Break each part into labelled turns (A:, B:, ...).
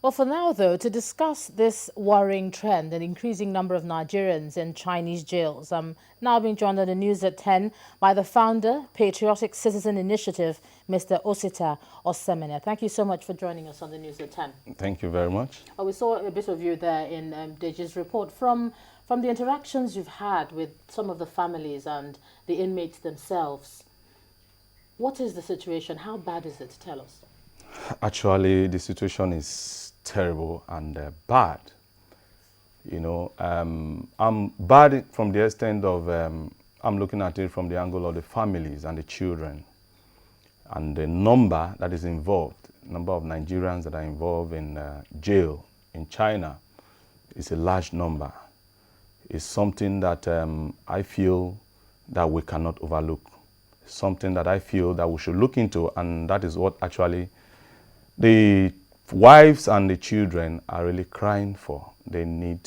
A: Well, for now, though, to discuss this worrying trend and increasing number of Nigerians in Chinese jails, I'm now being joined on the news at 10 by the founder, Patriotic Citizen Initiative, Mr. Osita Osemene. Thank you so much for joining us on the news at 10.
B: Thank you very much.
A: We saw a bit of you there in Deji's report. From the interactions you've had with some of the families and the inmates themselves, what is the situation? How bad is it? Tell us.
B: Actually, the situation is terrible and bad. I'm bad from the extent of I'm looking at it from the angle of the families and the children and the number that is involved, number of Nigerians that are involved in jail in China is a large number. It's something that I feel that we cannot overlook. Something that I feel that we should look into, and that is what actually the wives and the children are really crying for. They need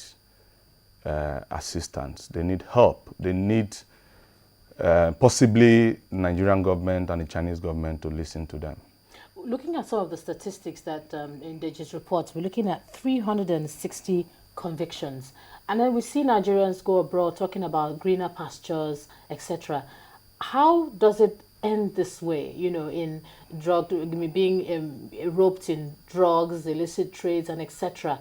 B: assistance. They need help. They need possibly the Nigerian government and the Chinese government to listen to them.
A: Looking at some of the statistics that in Deji's reports, we're looking at 360 convictions. And then we see Nigerians go abroad talking about greener pastures, etc. How does it end this way, in being roped in drugs, illicit trades, and etc.?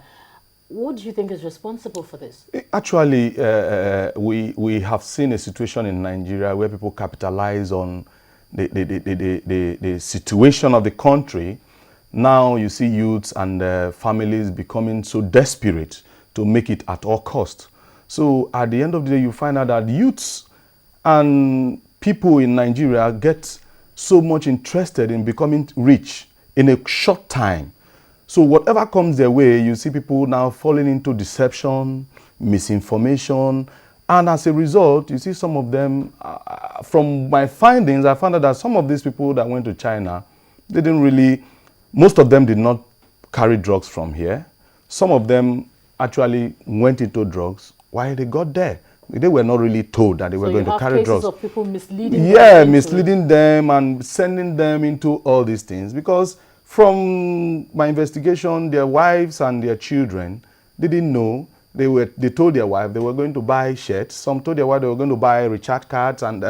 A: What do you think is responsible for this?
B: Actually, we have seen a situation in Nigeria where people capitalize on the situation of the country. Now you see youths and families becoming so desperate to make it at all costs. So at the end of the day, you find out that youths and people in Nigeria get so much interested in becoming rich in a short time. So whatever comes their way, you see people now falling into deception, misinformation, and as a result, you see some of them, from my findings, I found out that some of these people that went to China, most of them did not carry drugs from here. Some of them actually went into drugs while they got there. They were not really told that they were going to carry drugs.
A: So you have cases of people misleading them?
B: Yeah, misleading them and sending them into all these things. Because from my investigation, their wives and their children, they didn't know. They told their wife they were going to buy shirts. Some told their wife they were going to buy recharge cards and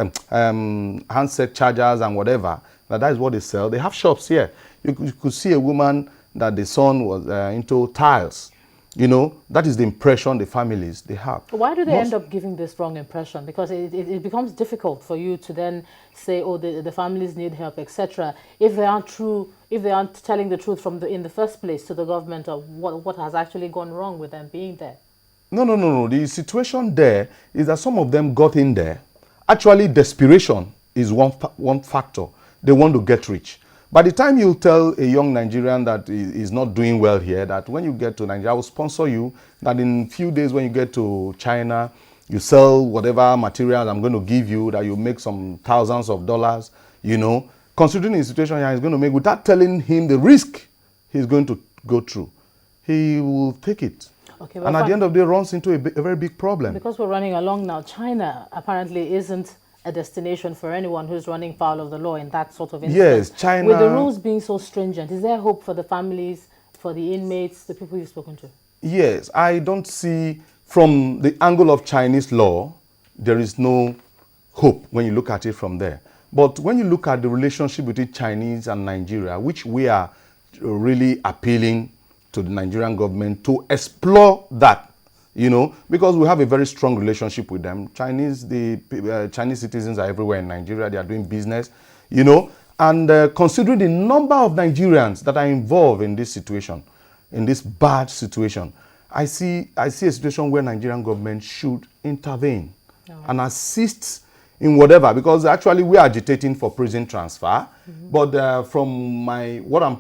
B: handset chargers and whatever. That is what they sell. They have shops here. You could see a woman that the son was into tiles. That is the impression the families they have.
A: Why do they end up giving this wrong impression? Because it becomes difficult for you to then say, oh, the families need help, etc. If they aren't telling the truth in the first place to the government of what has actually gone wrong with them being there.
B: No. The situation there is that some of them got in there. Actually, desperation is one factor. They want to get rich. By the time you tell a young Nigerian that is not doing well here, that when you get to Nigeria, I will sponsor you, that in a few days when you get to China, you sell whatever materials I'm going to give you, that you make some thousands of dollars, considering the situation he's going to make, without telling him the risk he's going to go through, he will take it. Okay, and at the end of the day, runs into a very big problem.
A: Because we're running along now, China apparently isn't a destination for anyone who's running foul of the law in that sort of instance.
B: Yes, China.
A: With the rules being so stringent, is there hope for the families, for the inmates, the people you've spoken to?
B: Yes, I don't see, from the angle of Chinese law, there is no hope when you look at it from there. But when you look at the relationship between Chinese and Nigeria, which we are really appealing to the Nigerian government to explore that, because we have a very strong relationship with them. Chinese citizens are everywhere in Nigeria. They are doing business, and considering the number of Nigerians that are involved in this situation, in this bad situation, I see a situation where Nigerian government should intervene and assist in whatever, because actually we are agitating for prison transfer. But from what I'm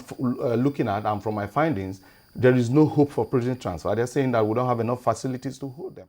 B: looking at and from my findings, there is no hope for prison transfer. They're saying that we don't have enough facilities to hold them.